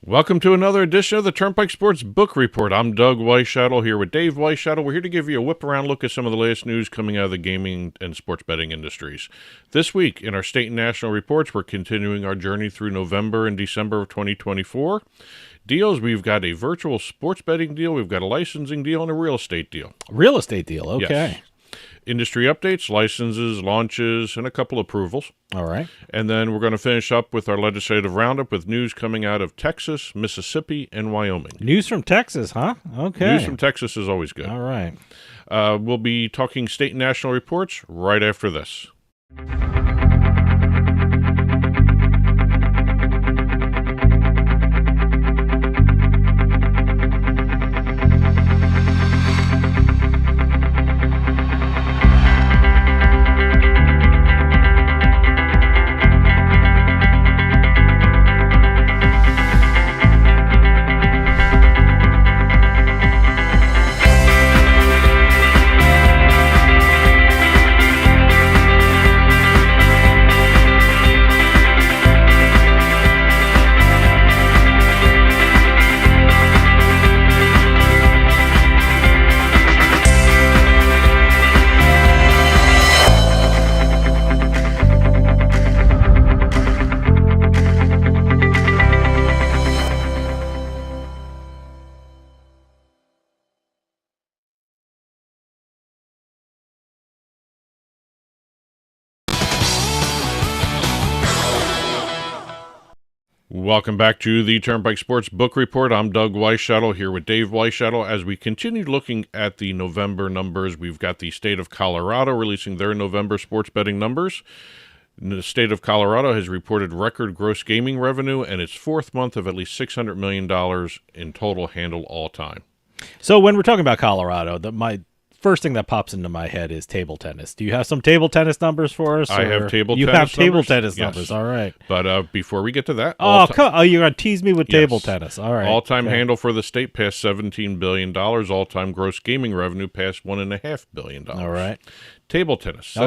Welcome to another edition of the Turnpike Sports Book Report. I'm Doug Weischadle here with Dave Weischadle. We're here to give you a whip-around look at some of the latest news coming out of the gaming and sports betting industries. This week, in our state and national reports, we're continuing our journey through November and December of 2024. Deals, we've got a virtual sports betting deal, we've got a licensing deal, and a real estate deal. Real estate deal, okay. Yes. Industry updates, licenses, launches, and a couple approvals. All right. And then we're going to finish up with our legislative roundup with news coming out of Texas, Mississippi, and Wyoming. News from Texas, huh? Okay. News from Texas is always good. All right. We'll be talking state and national reports right after this. Welcome back to the Turnpike Sports Book Report. I'm Doug Weischadle here with Dave Weischadle. As we continue looking at the November numbers, we've got the state of Colorado releasing their November sports betting numbers. The state of Colorado has reported record gross gaming revenue and its fourth month of at least $600 million in total handle all time. So when we're talking about Colorado, my first thing that pops into my head is table tennis. Do you have some table tennis numbers for us? I have table you tennis have table numbers? tennis Yes. numbers. All right. But before we get to that... you're going to tease me with table Yes. tennis. All right. All-time handle for the state passed $17 billion. All-time gross gaming revenue passed $1.5 billion. All right. Table tennis,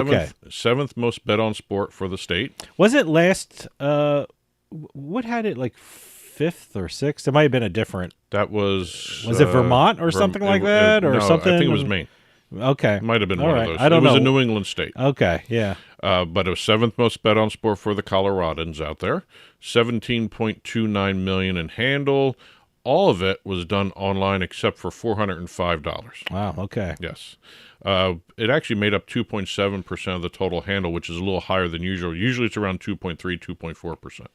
seventh most bet on sport for the state. Was it last, what had it, like fifth or sixth? It might have been a different. That was... Was it Vermont or something like that? Or no, something? I think it was Maine. Okay. It might have been All one right. of those. I don't know. It was a New England state. Okay, yeah. But it was seventh most bet on sport for the Coloradans out there. $17.29 million in handle. All of it was done online except for $405. Wow, okay. Yes. It actually made up 2.7% of the total handle, which is a little higher than usual. Usually it's around 2.3, 2.4%.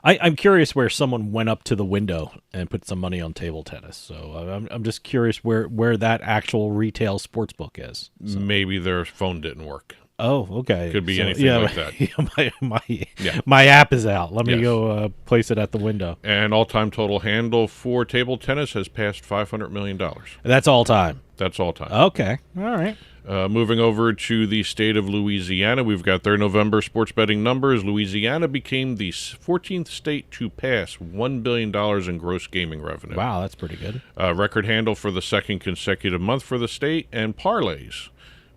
I'm curious where someone went up to the window and put some money on table tennis. So I'm just curious where that actual retail sports book is. So. Maybe their phone didn't work. Oh, okay. Could be anything like that. My app is out. Let me go place it at the window. And all-time total handle for table tennis has passed $500 million. That's all time? That's all time. Okay. All right. Moving over to the state of Louisiana, we've got their November sports betting numbers. Louisiana became the 14th state to pass $1 billion in gross gaming revenue. Wow, that's pretty good. Record handle for the second consecutive month for the state, and parlays.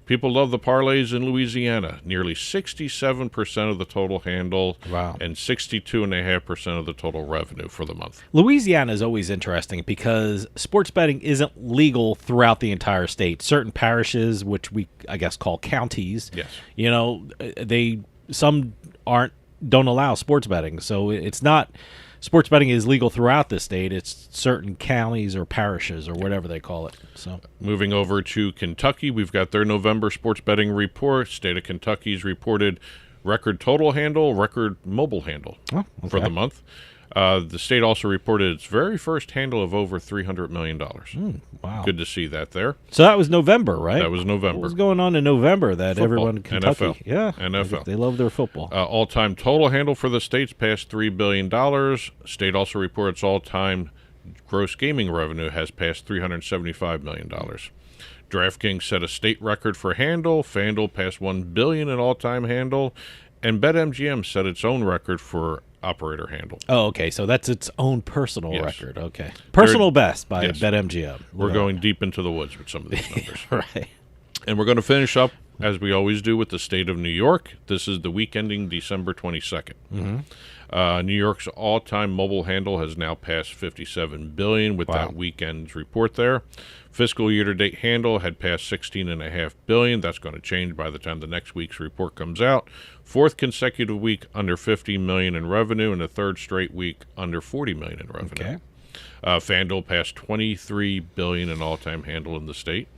People love the parlays in Louisiana. Nearly 67% of the total handle. Wow. And 62.5% of the total revenue for the month. Louisiana is always interesting because sports betting isn't legal throughout the entire state. Certain parishes, which we, I guess, call counties, yes, you know, some don't allow sports betting. So it's not... Sports betting is legal throughout the state. It's certain counties or parishes or whatever they call it. So, moving over to Kentucky, we've got their November sports betting report. State of Kentucky's reported record total handle, record mobile handle for the month. The state also reported its very first handle of over $300 million. Wow. Good to see that there. So that was November, right? That was November. What was going on in November that Football. everyone in Kentucky... NFL. Yeah. NFL. They love their football. All-time total handle for the state's passed $3 billion. State also reports all-time gross gaming revenue has passed $375 million. DraftKings set a state record for handle. FanDuel passed $1 billion in all-time handle. And BetMGM set its own record for operator handle. Oh, okay. So that's its own personal record. Okay. Personal best by BetMGM. We're going deep into the woods with some of these numbers. Right. And we're going to finish up as we always do with the state of New York. This is the week ending December 22nd. New York's all-time mobile handle has now passed 57 billion with that weekend's report there. Fiscal year-to-date handle had passed 16.5 billion. That's going to change by the time the next week's report comes out. Fourth consecutive week under 50 million in revenue, and the third straight week under 40 million in revenue. Okay. FanDuel passed 23 billion in all-time handle in the state.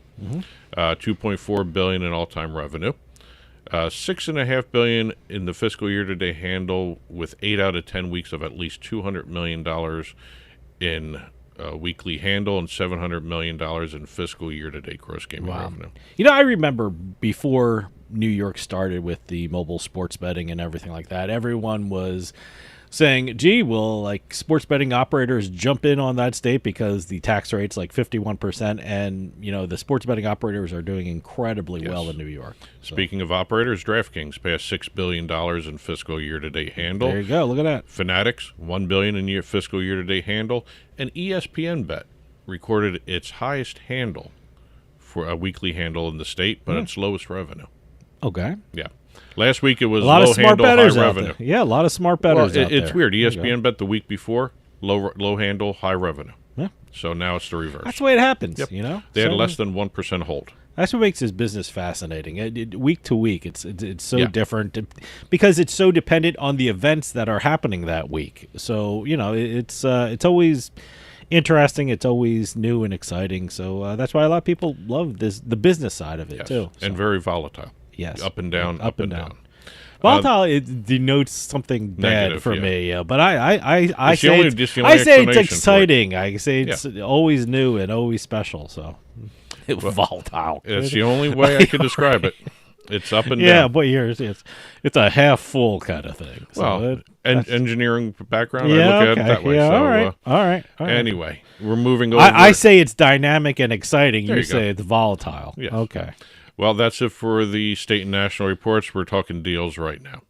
2.4 billion in all-time revenue. 6.5 billion in the fiscal year-to-date handle, with 8 out of 10 weeks of at least $200 million in weekly handle and $700 million in fiscal year-to-date gross gaming revenue. You know, I remember before New York started with the mobile sports betting and everything like that, everyone was saying, gee, will like sports betting operators jump in on that state because the tax rate's like 51%, and you know the sports betting operators are doing incredibly well in New York. So. Speaking of operators, DraftKings passed $6 billion in fiscal year-to-date handle. There you go, look at that. Fanatics, $1 billion in fiscal year-to-date handle, and ESPN Bet recorded its highest handle for a weekly handle in the state, but its lowest revenue. Okay. Yeah. Last week it was a lot low of smart handle, bettors high out revenue. there. Yeah, a lot of smart bettors out it's there. Weird. ESPN Bet the week before, low handle, high revenue. Yeah. So now it's the reverse. That's the way it happens, Yep. you know? They had less than 1% hold. That's what makes this business fascinating. Week to week, it's so different because it's so dependent on the events that are happening that week. So, you know, it's always interesting. It's always new and exciting. So that's why a lot of people love the business side of it, too. And very volatile. Yes. Up and down, up and down. Volatile it denotes something bad negative, for me, but I say it's explanation exciting. I say it's always new and always special. So volatile. It's the only way I can describe it. It's up and down. Yeah, but it's a half full kind of thing. So well, engineering background, I look at it that way. Yeah, so, all right. Anyway, we're moving over. I say it's dynamic and exciting. You say go. it's volatile. Yes. Okay. Well, that's it for the state and national reports. We're talking deals right now.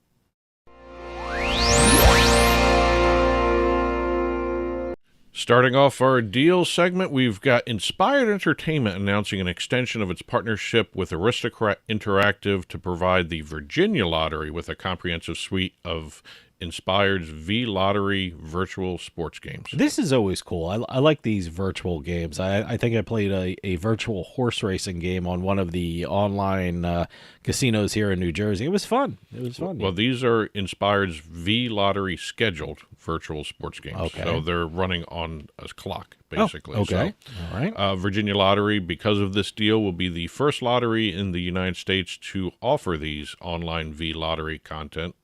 Starting off our deals segment, we've got Inspired Entertainment announcing an extension of its partnership with Aristocrat Interactive to provide the Virginia Lottery with a comprehensive suite of Inspired's V-Lottery virtual sports games. This is always cool. I like these virtual games. I think I played a virtual horse racing game on one of the online casinos here in New Jersey. It was fun. Well, these are Inspired's V-Lottery scheduled virtual sports games. Okay. So they're running on a clock, basically. Okay. So, all right. Virginia Lottery, because of this deal, will be the first lottery in the United States to offer these online V-Lottery content.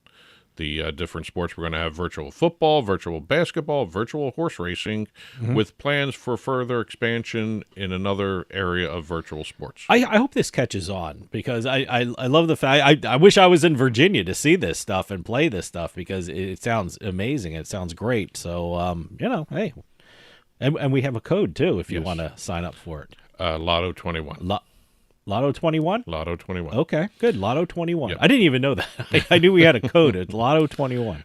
The different sports, we're going to have virtual football, virtual basketball, virtual horse racing, with plans for further expansion in another area of virtual sports. I hope this catches on because I love the fact. I wish I was in Virginia to see this stuff and play this stuff because it sounds amazing. It sounds great. So, you know, hey. And we have a code, too, if you want to sign up for it. Lotto 21. Lotto 21? Lotto 21. Okay, good. Lotto 21. Yep. I didn't even know that. I knew we had a code. It's Lotto 21.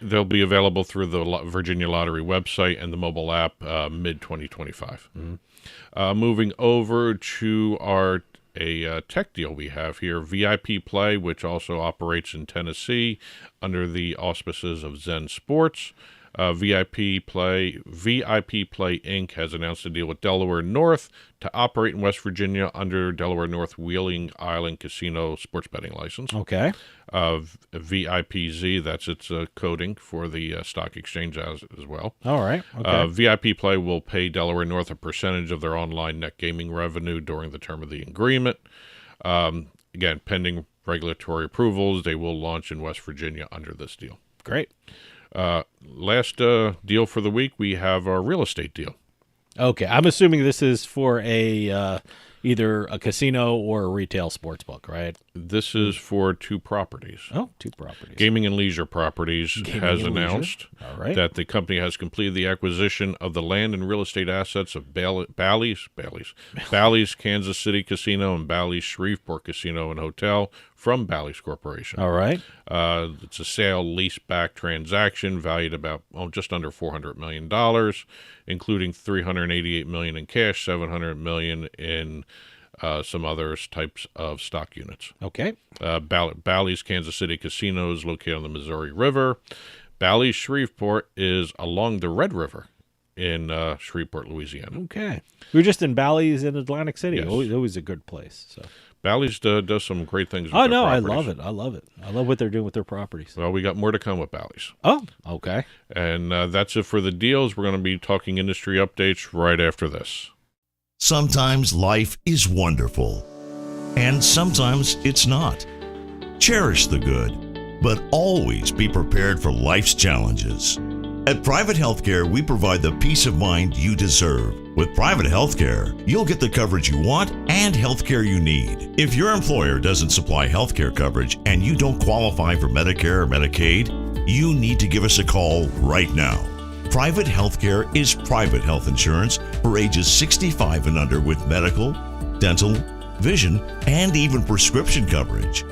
They'll be available through the Virginia Lottery website and the mobile app mid-2025. Moving over to a tech deal we have here, VIP Play, which also operates in Tennessee under the auspices of Zen Sports. VIP Play Inc. has announced a deal with Delaware North to operate in West Virginia under Delaware North Wheeling Island Casino sports betting license. Okay. VIPZ, that's its coding for the stock exchange as well. All right. Okay. VIP Play will pay Delaware North a percentage of their online net gaming revenue during the term of the agreement. Again, pending regulatory approvals, they will launch in West Virginia under this deal. Great. Last deal for the week, we have our real estate deal. Okay, I'm assuming this is for a either a casino or a retail sports book, right? This is for two properties. Oh, two properties. Gaming and Leisure Properties has announced that the company has completed the acquisition of the land and real estate assets of Bally's Kansas City Casino and Bally's Shreveport Casino and Hotel from Bally's Corporation. All right. It's a sale leaseback transaction valued about just under $400 million, including $388 million in cash, $700 million in some others types of stock units. Okay. Bally's Kansas City Casino is located on the Missouri River. Bally's Shreveport is along the Red River in Shreveport, Louisiana. Okay. We were just in Bally's in Atlantic City. Yes. Always a good place. So. Bally's does some great things with Oh, their no, I properties. love it. I love what they're doing with their properties. Well, we got more to come with Bally's. Oh, okay. And that's it for the deals. We're going to be talking industry updates right after this. Sometimes life is wonderful, and sometimes it's not. Cherish the good, but always be prepared for life's challenges. At Private Healthcare, we provide the peace of mind you deserve. With Private Healthcare, you'll get the coverage you want and healthcare you need. If your employer doesn't supply healthcare coverage and you don't qualify for Medicare or Medicaid, you need to give us a call right now. Private Healthcare is private health insurance for ages 65 and under with medical, dental, vision, and even prescription coverage.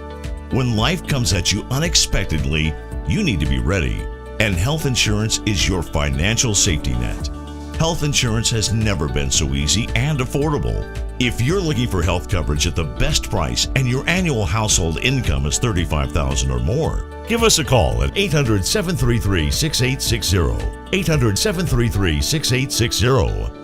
When life comes at you unexpectedly, you need to be ready. And health insurance is your financial safety net. Health insurance has never been so easy and affordable. If you're looking for health coverage at the best price and your annual household income is $35,000 or more, give us a call at 800-733-6860. 800-733-6860.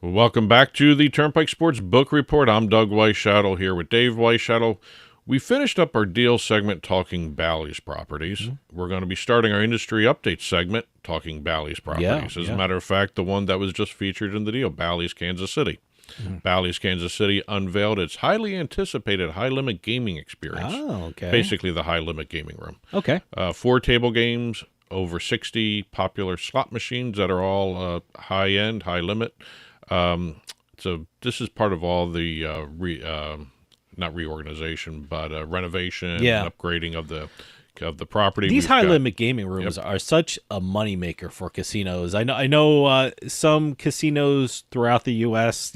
Welcome back to the Turnpike Sports Book Report. I'm Doug Weischadle here with Dave Weischadle. We finished up our deal segment talking Bally's properties. Mm-hmm. We're going to be starting our industry update segment talking Bally's properties. As a matter of fact, the one that was just featured in the deal, Bally's Kansas City. Mm-hmm. Bally's Kansas City unveiled its highly anticipated high-limit gaming experience. Oh, okay. Basically the high-limit gaming room. Okay. 4 table games, over 60 popular slot machines that are all high-end, high-limit. So this is part of all the not reorganization, but renovation and upgrading of the property. These high-limit gaming rooms are such a moneymaker for casinos. I know some casinos throughout the U.S.,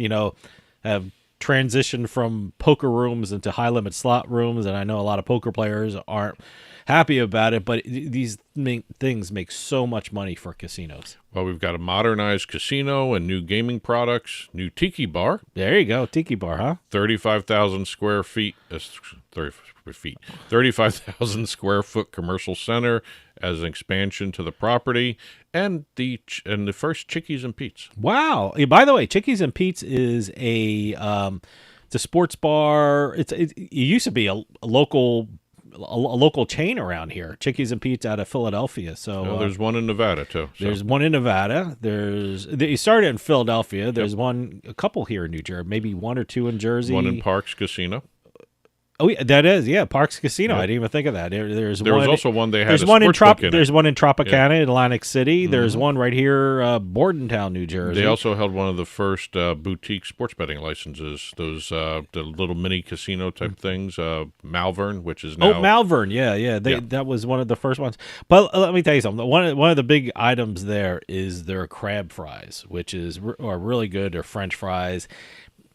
have transitioned from poker rooms into high-limit slot rooms, and I know a lot of poker players aren't happy about it, but these things make so much money for casinos. Well, we've got a modernized casino and new gaming products, new tiki bar. There you go, tiki bar, huh? 35,000 square feet, 35,000 square foot commercial center as an expansion to the property, and the first Chickies and Pete's. Wow! By the way, Chickies and Pete's is it's a sports bar. It used to be a local chain around here, Chickies and Pete's out of Philadelphia. So there's one in Nevada too. There's one in Nevada. You started in Philadelphia. There's a couple here in New Jersey, maybe 1 or 2 in Jersey. One in Parks Casino. Oh, yeah, that is, Parks Casino. I didn't even think of that. There was also one they had. There's one in Tropicana, in Atlantic City. Mm-hmm. There's one right here, Bordentown, New Jersey. They also held one of the first boutique sports betting licenses. Those the little mini casino type things. Malvern, which is now Malvern. That was one of the first ones. But let me tell you something. One of the big items there is their crab fries, which are really good. Or French fries.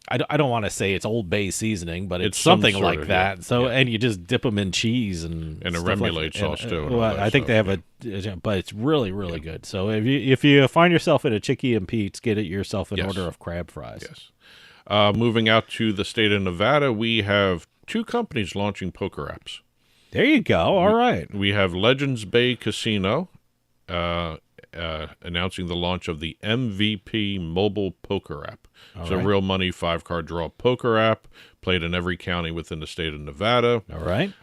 I don't want to say it's Old Bay seasoning, but it's something like that. And you just dip them in cheese and a remoulade sauce too. Well, I think they have but it's really, really good. So if you find yourself at a Chickie and Pete's, get it yourself an order of crab fries. Yes. Moving out to the state of Nevada, we have 2 companies launching poker apps. There you go. All right. We have Legends Bay Casino announcing the launch of the MVP mobile poker app. It's a real money 5-card draw poker app played in every county within the state of Nevada. All right.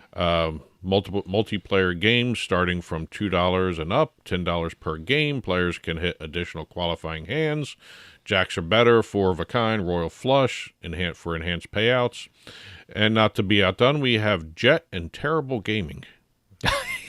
Multiple multiplayer games starting from $2 and up, $10 per game. Players can hit additional qualifying hands. Jacks are better, 4 of a kind, royal flush, for enhanced payouts. And not to be outdone, we have Jet and Terrible Gaming.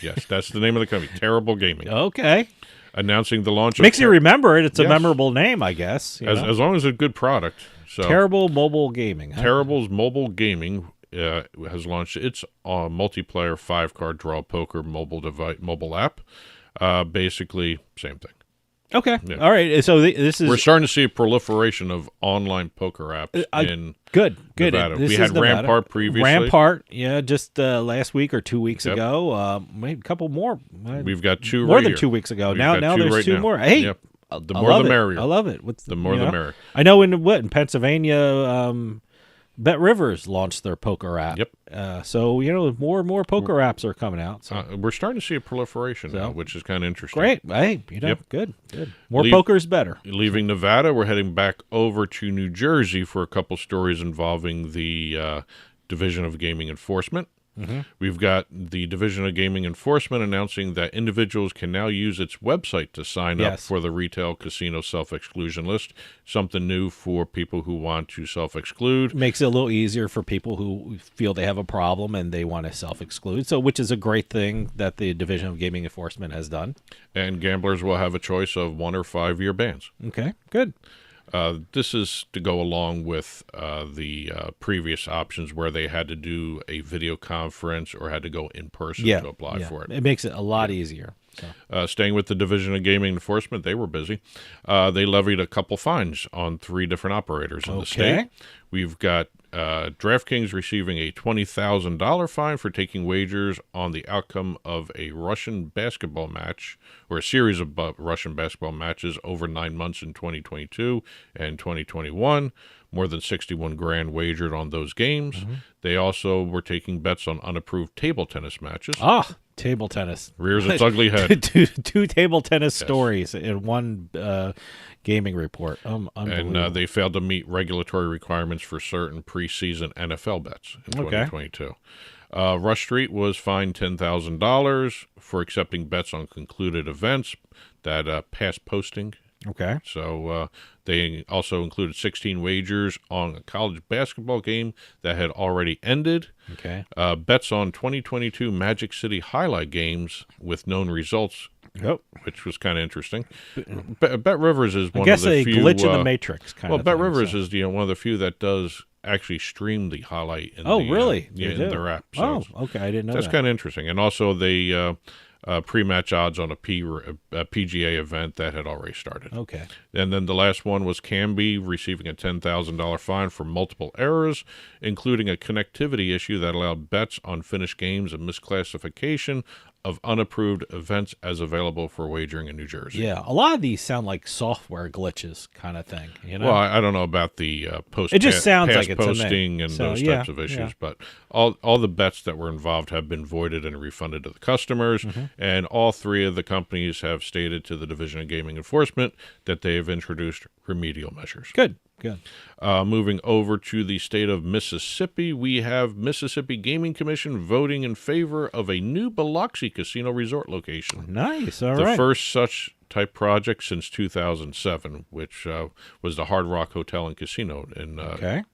Yes, that's the name of the company, Terrible Gaming. Okay. Announcing the launch Makes of you remember it. It's Yes. a memorable name, I guess. as long as it's a good product. So Terrible Mobile Gaming. Huh? Terrible's Mobile Gaming has launched its multiplayer 5-card draw poker mobile app. Basically, same thing. Okay. Yeah. All right. So this is We're starting to see a proliferation of online poker apps in good. Nevada. This We is had Nevada. Rampart previously. Rampart, yeah, just last week or 2 weeks Yep. ago. Maybe a couple more. We've got 2 more right than here. 2 weeks ago. We've Now got there's right 2 now. more. Hey, Yep. The I more love the it. merrier. I love it. The more the merrier. I know in Pennsylvania, Bet Rivers launched their poker app. Yep. So more and more poker apps are coming out. So We're starting to see a proliferation now, which is kind of interesting. great. Hey, Yep. good. More poker's better. Leaving Nevada, we're heading back over to New Jersey for a couple stories involving the Division of Gaming Enforcement. Mm-hmm. We've got the Division of Gaming Enforcement announcing that individuals can now use its website to sign up Yes. for the retail casino self-exclusion list. Something new for people who want to self-exclude. Makes it a little easier for people who feel they have a problem and they want to self-exclude. So, which is a great thing that the Division of Gaming Enforcement has done. And gamblers will have a choice of 1 or 5-year bans. Okay, good. This is to go along with the previous options where they had to do a video conference or had to go in person to apply for it. It makes it a lot easier. So. Staying with the Division of Gaming Enforcement, they were busy. They levied a couple fines on 3 different operators in the state. We've got DraftKings receiving a $20,000 fine for taking wagers on the outcome of a Russian basketball match or a series of Russian basketball matches over 9 months in 2022 and 2021. More than 61 grand wagered on those games. Mm-hmm. They also were taking bets on unapproved table tennis matches. Table tennis. Rears its ugly head. two table tennis stories in one gaming report. Unbelievable. And they failed to meet regulatory requirements for certain preseason NFL bets in 2022. Rush Street was fined $10,000 for accepting bets on concluded events that passed posting. Okay. So they also included 16 wagers on a college basketball game that had already ended. Okay. Bets on 2022 Magic City highlight games with known results. Yep. Which was kind of interesting. Bet Rivers is one I guess of the a few glitch in the matrix kind of Bet thing, Rivers so. is one of the few that does actually stream the highlight in really? in their app. So okay. I didn't know that's that. kind of interesting. And also they pre-match odds on a PGA event that had already started. Okay. And then the last one was Canby receiving a $10,000 fine for multiple errors, including a connectivity issue that allowed bets on finished games and misclassification of unapproved events as available for wagering in New Jersey. Yeah, a lot of these sound like software glitches kind of thing. Well, I don't know about the post. It just sounds past like it to me. posting and those types of issues, but all the bets that were involved have been voided and refunded to the customers, and all 3 of the companies have stated to the Division of Gaming Enforcement that they have introduced remedial measures. Good. Moving over to the state of Mississippi, we have Mississippi Gaming Commission voting in favor of a new Biloxi casino resort location. Nice. All The right. first such type project since 2007, which was the Hard Rock Hotel and Casino in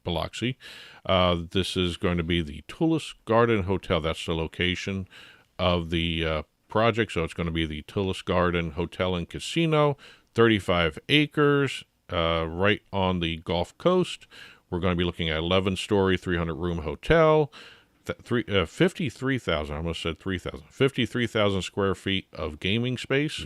Biloxi. This is going to be the Tullis Garden Hotel. That's the location of the project. So it's going to be the Tullis Garden Hotel and Casino, 35 acres. Right on the Gulf Coast. We're going to be looking at 11-story, 300-room hotel, 53,000, I almost said 3,000, 53,000 square feet of gaming space,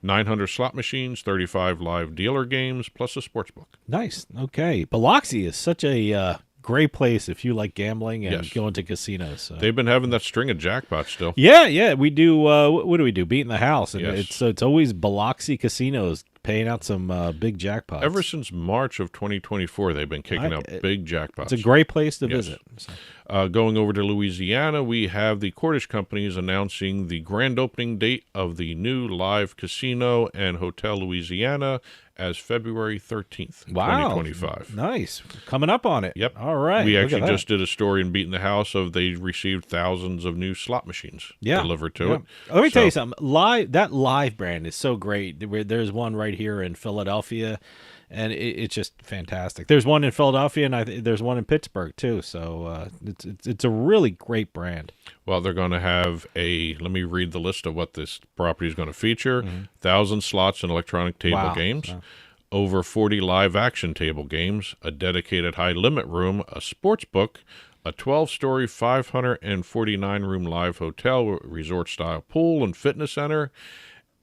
900 slot machines, 35 live dealer games, plus a sports book. Nice. Okay. Biloxi is such a great place if you like gambling and going to casinos. So. They've been having that string of jackpots still. Yeah. We do. What do we do? Beating the house. And Yes. it's always Biloxi casinos paying out some big jackpots. Ever since March of 2024, they've been kicking out big jackpots. It's a great place to visit. So. Going over to Louisiana, we have the Cordish companies announcing the grand opening date of the new live casino and hotel Louisiana as February 13th, Wow. 2025. Nice. Coming up on it. Yep. All right. We Look actually at that. just did a story in Beating the House of they received thousands of new slot machines delivered to it. Let me tell you something. That live brand is so great. There's one right here in Philadelphia, and it's just fantastic. There's one in Philadelphia, and there's one in Pittsburgh too. So it's a really great brand. Well, they're going to have let me read the list of what this property is going to feature. 1,000 slots and electronic table games, over 40 live action table games, a dedicated high limit room, a sports book, a 12-story 549-room live hotel, resort-style pool and fitness center,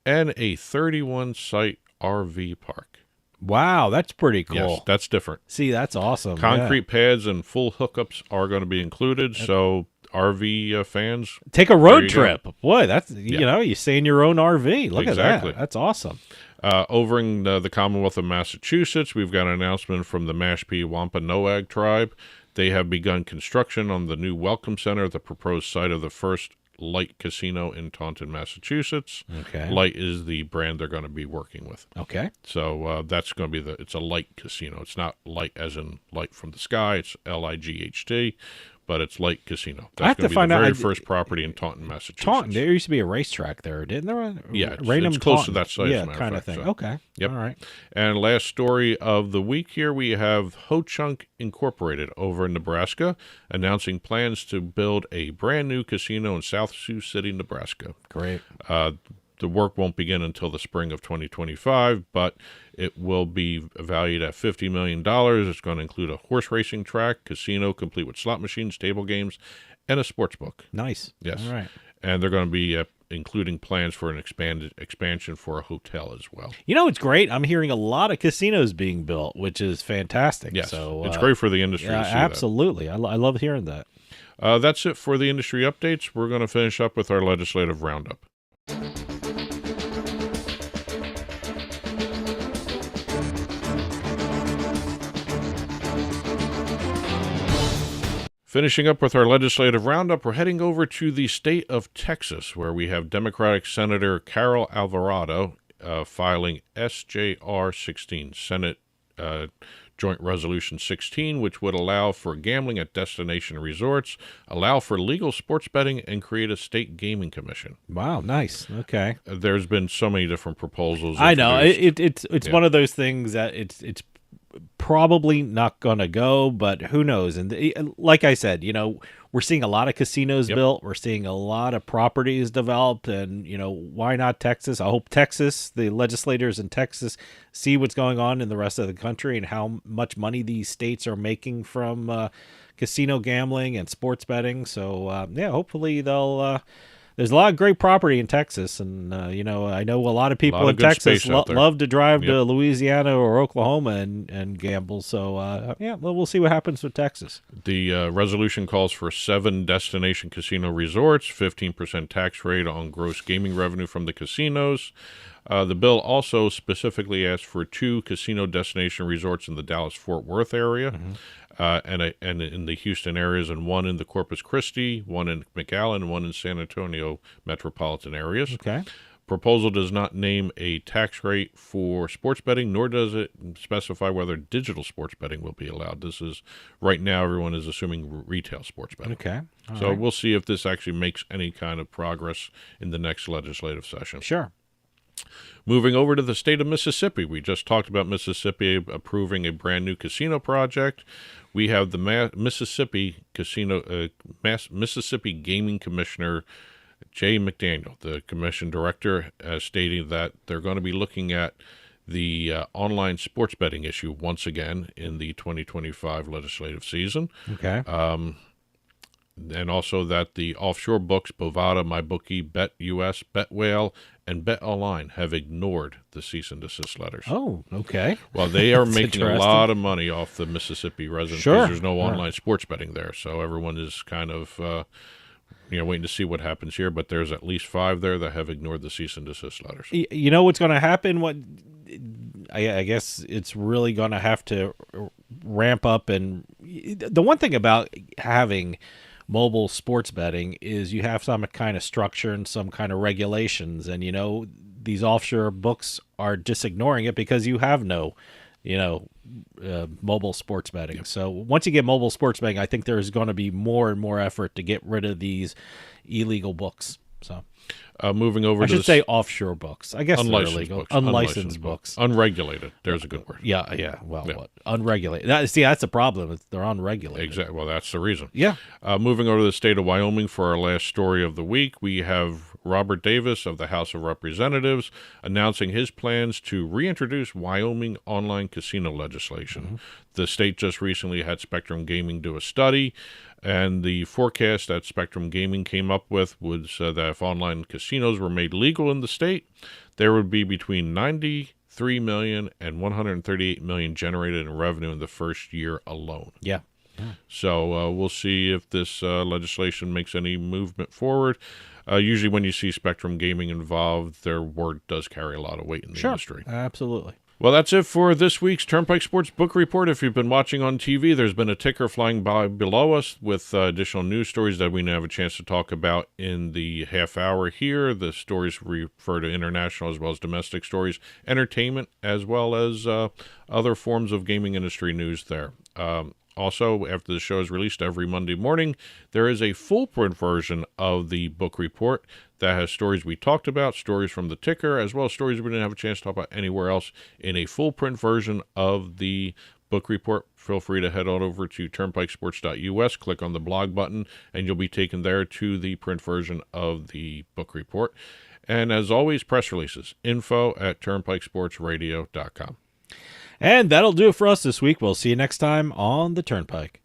and a 31-site RV park. Wow, that's pretty cool. Yes, that's different. See, that's awesome. Concrete pads and full hookups are going to be included, so RV fans, take a road you trip. Boy, that's you stay in your own RV. Look at that. That's awesome. Over in the Commonwealth of Massachusetts, we've got an announcement from the Mashpee Wampanoag tribe. They have begun construction on the new Welcome Center, the proposed site of the first Light Casino in Taunton, Massachusetts. Okay. Light is the brand they're going to be working with. Okay. So that's going to be it's a light casino. It's not light as in light from the sky. It's LIGHT, but it's Light Casino. That's I have going to be find the out. very first property in Taunton, Massachusetts. Taunton. There used to be a racetrack there, didn't there? Yeah, Raynham, it's close Taunton. to that site. Yeah, as a matter kind of of thing. So. Okay. Yep. All right. And last story of the week here, we have Ho-Chunk Incorporated over in Nebraska announcing plans to build a brand new casino in South Sioux City, Nebraska. Great. The work won't begin until the spring of 2025, but it will be valued at $50 million. It's going to include a horse racing track, casino complete with slot machines, table games, and a sports book. Nice. Yes. All right. And they're going to be including plans for an expansion for a hotel as well. You know, it's great. I'm hearing a lot of casinos being built, which is fantastic. Yes, so it's great for the industry to see absolutely. I love hearing that. That's it for the industry updates. We're going to finish up with our legislative roundup. Finishing up with our legislative roundup, we're heading over to the state of Texas, where we have Democratic Senator Carol Alvarado filing SJR 16, Senate Joint Resolution 16, which would allow for gambling at destination resorts, allow for legal sports betting, and create a state gaming commission. Wow, nice. Okay. There's been so many different proposals. I know. introduced. It's one of those things that it's probably not going to go, but who knows? And like I said, we're seeing a lot of casinos built. We're seeing a lot of properties developed, and why not Texas? I hope the legislators in Texas see what's going on in the rest of the country and how much money these states are making from casino gambling and sports betting. So hopefully they'll. There's a lot of great property in Texas, and I know a lot of people in Texas love to drive to Louisiana or Oklahoma and gamble. So we'll see what happens with Texas. The resolution calls for 7 destination casino resorts, 15% tax rate on gross gaming revenue from the casinos. The bill also specifically asks for 2 casino destination resorts in the Dallas-Fort Worth area, and in the Houston areas, and 1 in the Corpus Christi, 1 in McAllen, 1 in San Antonio metropolitan areas. Okay. Proposal does not name a tax rate for sports betting, nor does it specify whether digital sports betting will be allowed. This is, right now, everyone is assuming retail sports betting. Okay. All right. We'll see if this actually makes any kind of progress in the next legislative session. Sure. Moving over to the state of Mississippi, we just talked about Mississippi approving a brand new casino project. We have the Mississippi Gaming Commissioner Jay McDaniel, the commission director, stating that they're going to be looking at the online sports betting issue once again in the 2025 legislative season. Okay. And also that the offshore books Bovada, MyBookie, BetUS, BetWhale, and BetOnline have ignored the cease and desist letters. Oh, okay. Well, they are making a interesting. lot of money off the Mississippi residents Sure. because there's no online sports betting there. So everyone is kind of waiting to see what happens here. But there's at least 5 there that have ignored the cease and desist letters. You know what's going to happen? I guess it's really going to have to ramp up. And the one thing about having mobile sports betting is you have some kind of structure and some kind of regulations, and these offshore books are just ignoring it because you have no, mobile sports betting. Yep. So once you get mobile sports betting, I think there's going to be more and more effort to get rid of these illegal books. So moving over I to should say offshore books. I guess they're illegal. Unlicensed books. Unregulated. There's a good word. Yeah. Well, what? Unregulated. That's the problem. They're unregulated. Exactly. Well, that's the reason. Yeah. Moving over to the state of Wyoming for our last story of the week, we have Robert Davis of the House of Representatives announcing his plans to reintroduce Wyoming online casino legislation. Mm-hmm. The state just recently had Spectrum Gaming do a study, and the forecast that Spectrum Gaming came up with was that if online casinos were made legal in the state, there would be between $93 million and $138 million generated in revenue in the first year alone. Yeah. So we'll see if this legislation makes any movement forward. Usually when you see Spectrum Gaming involved, their word does carry a lot of weight in the industry. Absolutely. Well, that's it for this week's Turnpike Sports Book Report. If you've been watching on TV, there's been a ticker flying by below us with additional news stories that we now have a chance to talk about in the half hour here. The stories refer to international as well as domestic stories, entertainment, as well as other forms of gaming industry news there. Also, after the show is released every Monday morning, there is a full print version of the book report that has stories we talked about, stories from the ticker, as well as stories we didn't have a chance to talk about anywhere else in a full print version of the book report. Feel free to head on over to turnpikesports.us, click on the blog button, and you'll be taken there to the print version of the book report. And as always, press releases, info@turnpikesportsradio.com. And that'll do it for us this week. We'll see you next time on the Turnpike.